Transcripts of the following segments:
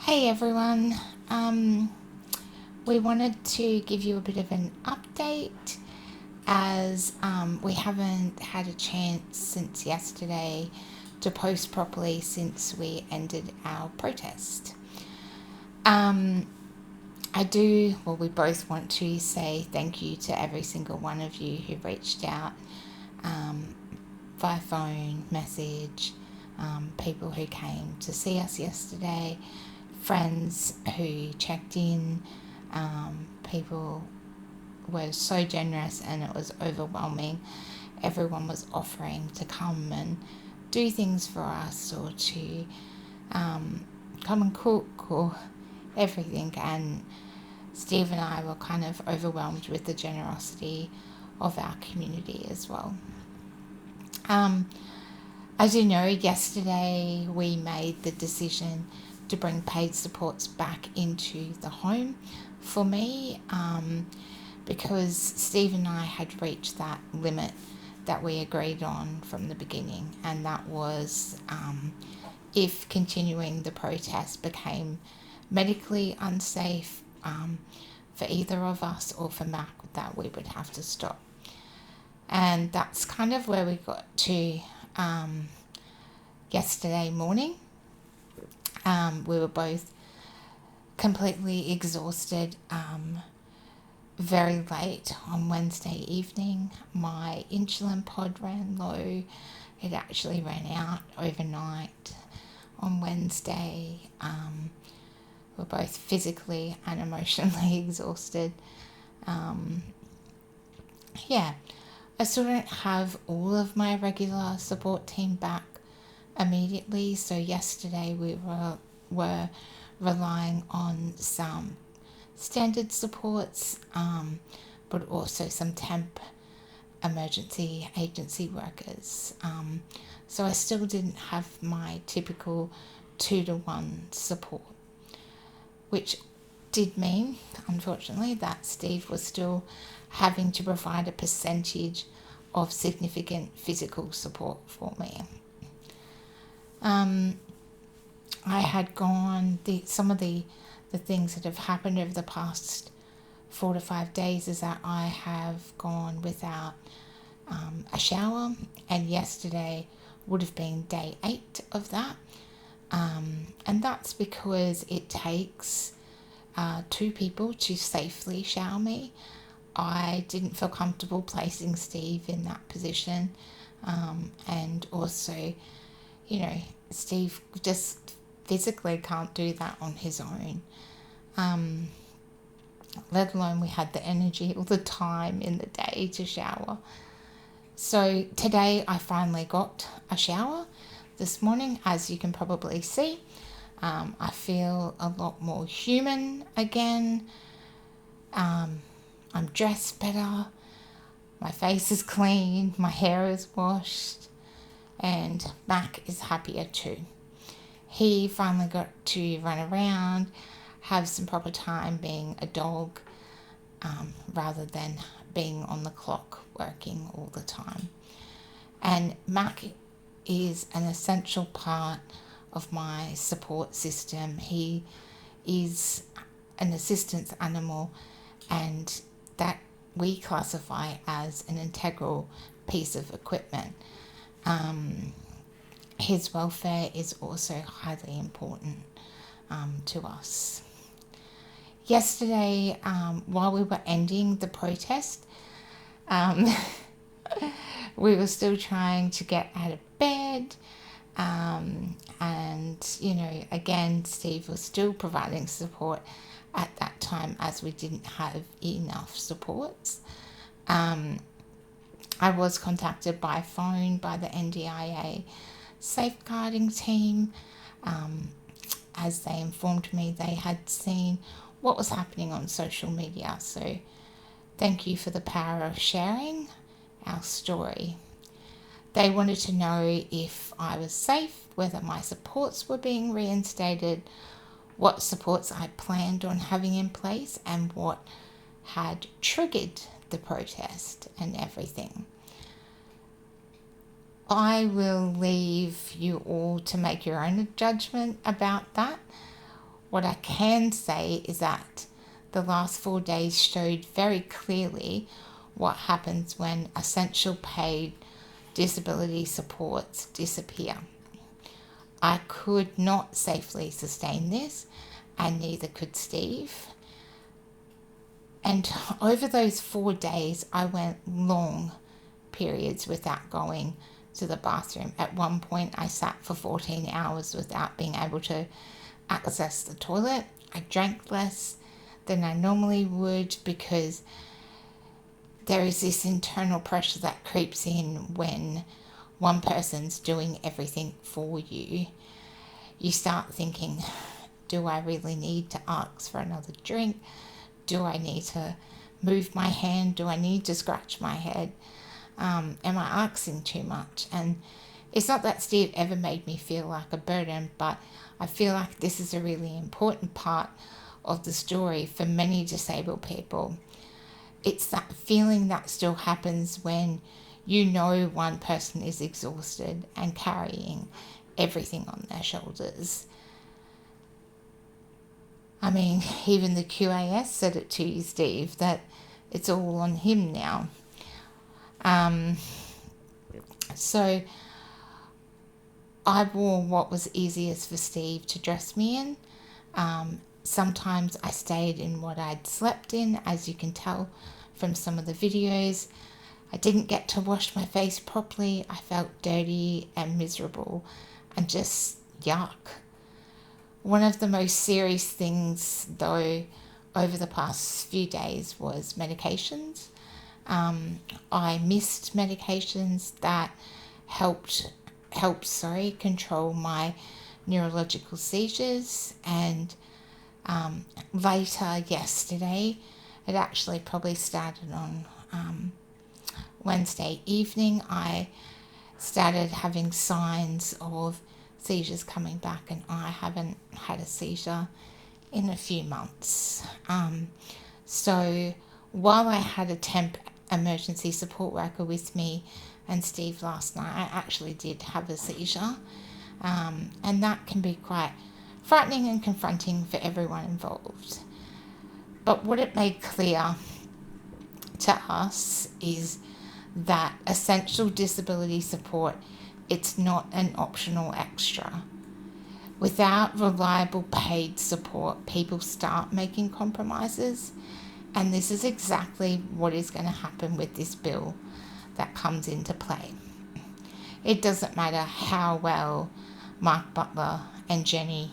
Hey everyone, we wanted to give you a bit of an update as we haven't had a chance since yesterday to post properly since we ended our protest. We both want to say thank you to every single one of you who reached out via phone, message, people who came to see us yesterday, friends who checked in. People were so generous and it was overwhelming. Everyone was offering to come and do things for us or to come and cook or everything. And Steve and I were kind of overwhelmed with the generosity of our community as well. As you know, yesterday we made the decision to bring paid supports back into the home for me because Steve and I had reached that limit that we agreed on from the beginning, and that was if continuing the protest became medically unsafe for either of us or for Mac, that we would have to stop. And that's kind of where we got to yesterday morning. We were both completely exhausted. Very late on Wednesday evening, my insulin pod ran low. It actually ran out overnight on Wednesday. We're both physically and emotionally exhausted. I still don't have all of my regular support team back immediately. So yesterday we were relying on some standard supports, but also some temp emergency agency workers. So I still didn't have my typical 2-to-1 support, which did mean, unfortunately, that Steve was still having to provide a percentage of significant physical support for me. I had gone, some of the things that have happened over the past 4 to 5 days is that I have gone without a shower, and yesterday would have been day 8 of that. And that's because it takes 2 people to safely shower me. I didn't feel comfortable placing Steve in that position. And also, Steve just physically can't do that on his own. Let alone we had the energy or the time in the day to shower. So today I finally got a shower this morning, as you can probably see. I feel a lot more human again. I'm dressed better. My face is clean. My hair is washed. And Mac is happier too. He finally got to run around, have some proper time being a dog, rather than being on the clock working all the time. And Mac is an essential part of my support system. He is an assistance animal, and that we classify as an integral piece of equipment. His welfare is also highly important to us. Yesterday, while we were ending the protest, we were still trying to get out of bed. Again, Steve was still providing support at that time, as we didn't have enough supports. I was contacted by phone by the NDIA safeguarding team, as they informed me they had seen what was happening on social media. So thank you for the power of sharing our story. They wanted to know if I was safe, whether my supports were being reinstated, what supports I planned on having in place, and what had triggered the protest and everything. I will leave you all to make your own judgment about that. What I can say is that the last 4 days showed very clearly what happens when essential paid disability supports disappear. I could not safely sustain this, and neither could Steve. And over those 4 days, I went long periods without going to the bathroom. At one point, I sat for 14 hours without being able to access the toilet. I drank less than I normally would because there is this internal pressure that creeps in when one person's doing everything for you. You start thinking, do I really need to ask for another drink? Do I need to move my hand? Do I need to scratch my head? Am I asking too much? And it's not that Steve ever made me feel like a burden, but I feel like this is a really important part of the story for many disabled people. It's that feeling that still happens when you know one person is exhausted and carrying everything on their shoulders. I mean, even the QAS said it to you, Steve, that it's all on him now. So I wore what was easiest for Steve to dress me in. Sometimes I stayed in what I'd slept in, as you can tell from some of the videos. I didn't get to wash my face properly. I felt dirty and miserable and just yuck. One of the most serious things, though, over the past few days was medications. I missed medications that helped control my neurological seizures, and later yesterday, it actually probably started on Wednesday evening, I started having signs of seizures coming back, and I haven't had a seizure in a few months. So while I had a temp emergency support worker with me and Steve last night, I actually did have a seizure, and that can be quite frightening and confronting for everyone involved. But what it made clear to us is that essential disability support, it's not an optional extra. Without reliable paid support, people start making compromises, and this is exactly what is going to happen with this bill that comes into play. It doesn't matter how well Mark Butler and Jenny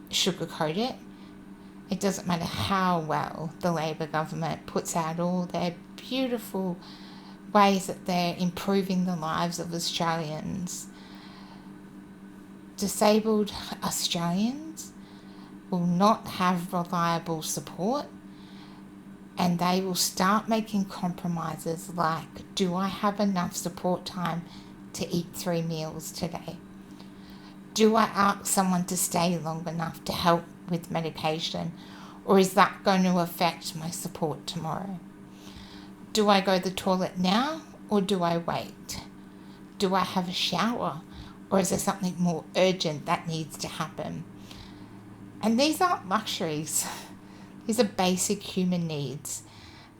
sugarcoat it. It doesn't matter how well the Labor government puts out all their beautiful ways that they're improving the lives of Australians. Disabled Australians will not have reliable support, and they will start making compromises like, do I have enough support time to eat 3 meals today? Do I ask someone to stay long enough to help with medication, or is that going to affect my support tomorrow? Do I go to the toilet now, or do I wait? Do I have a shower, or is there something more urgent that needs to happen? And these aren't luxuries. These are basic human needs,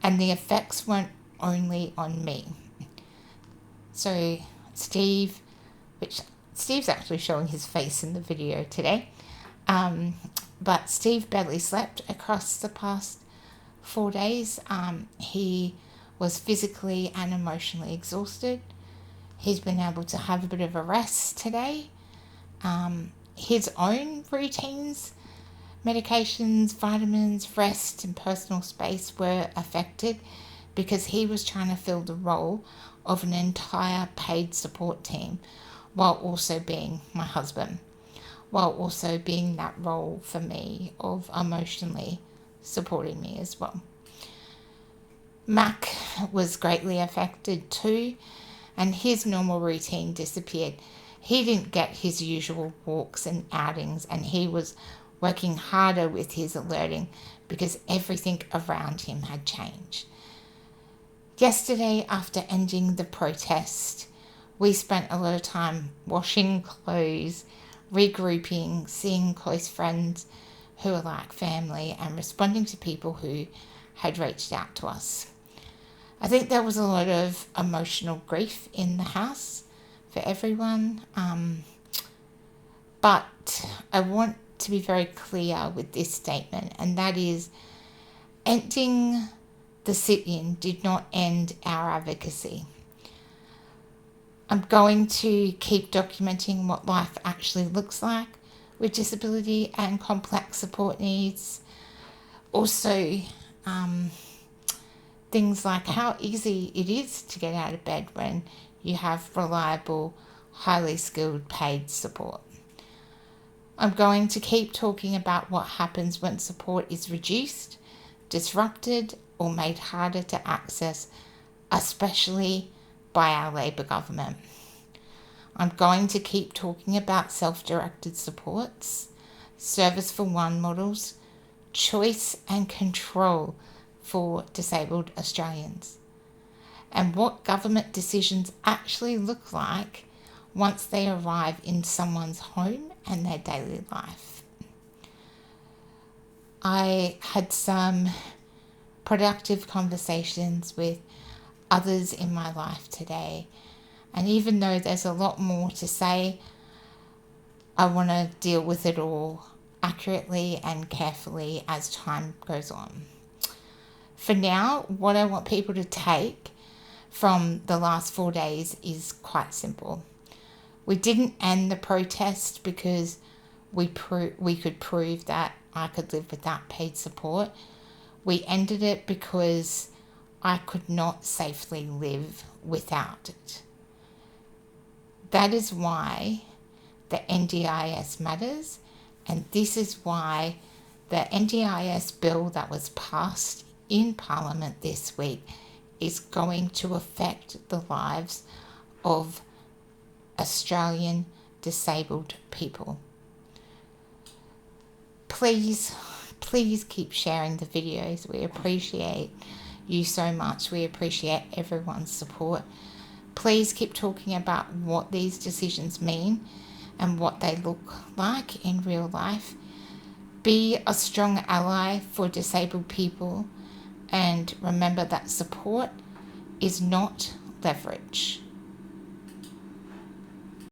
and the effects weren't only on me. So Steve's actually showing his face in the video today, but Steve barely slept across the past 4 days. He was physically and emotionally exhausted. He's been able to have a bit of a rest today. His own routines, medications, vitamins, rest and personal space were affected because he was trying to fill the role of an entire paid support team while also being my husband, while also being that role for me of emotionally supporting me as well. Mac was greatly affected too, and his normal routine disappeared. He didn't get his usual walks and outings, and he was working harder with his alerting because everything around him had changed. Yesterday, after ending the protest, we spent a lot of time washing clothes, regrouping, seeing close friends who are like family, and responding to people who had reached out to us. I think there was a lot of emotional grief in the house for everyone, but I want to be very clear with this statement, and that is ending the sit-in did not end our advocacy. I'm going to keep documenting what life actually looks like with disability and complex support needs. Also, things like how easy it is to get out of bed when you have reliable, highly skilled paid support. I'm going to keep talking about what happens when support is reduced, disrupted, or made harder to access, especially by our Labor government. I'm going to keep talking about self-directed supports, service for one models, choice and control for disabled Australians, and what government decisions actually look like once they arrive in someone's home and their daily life. I had some productive conversations with others in my life today, and even though there's a lot more to say, I want to deal with it all accurately and carefully as time goes on. For now, what I want people to take from the last 4 days is quite simple. We didn't end the protest because we could prove that I could live without paid support. We ended it because I could not safely live without it. That is why the NDIS matters, and this is why the NDIS bill that was passed in Parliament this week is going to affect the lives of Australian disabled people. Please keep sharing the videos. We appreciate you so much. We appreciate everyone's support. Please keep talking about what these decisions mean and what they look like in real life. Be a strong ally for disabled people, and remember that support is not leverage.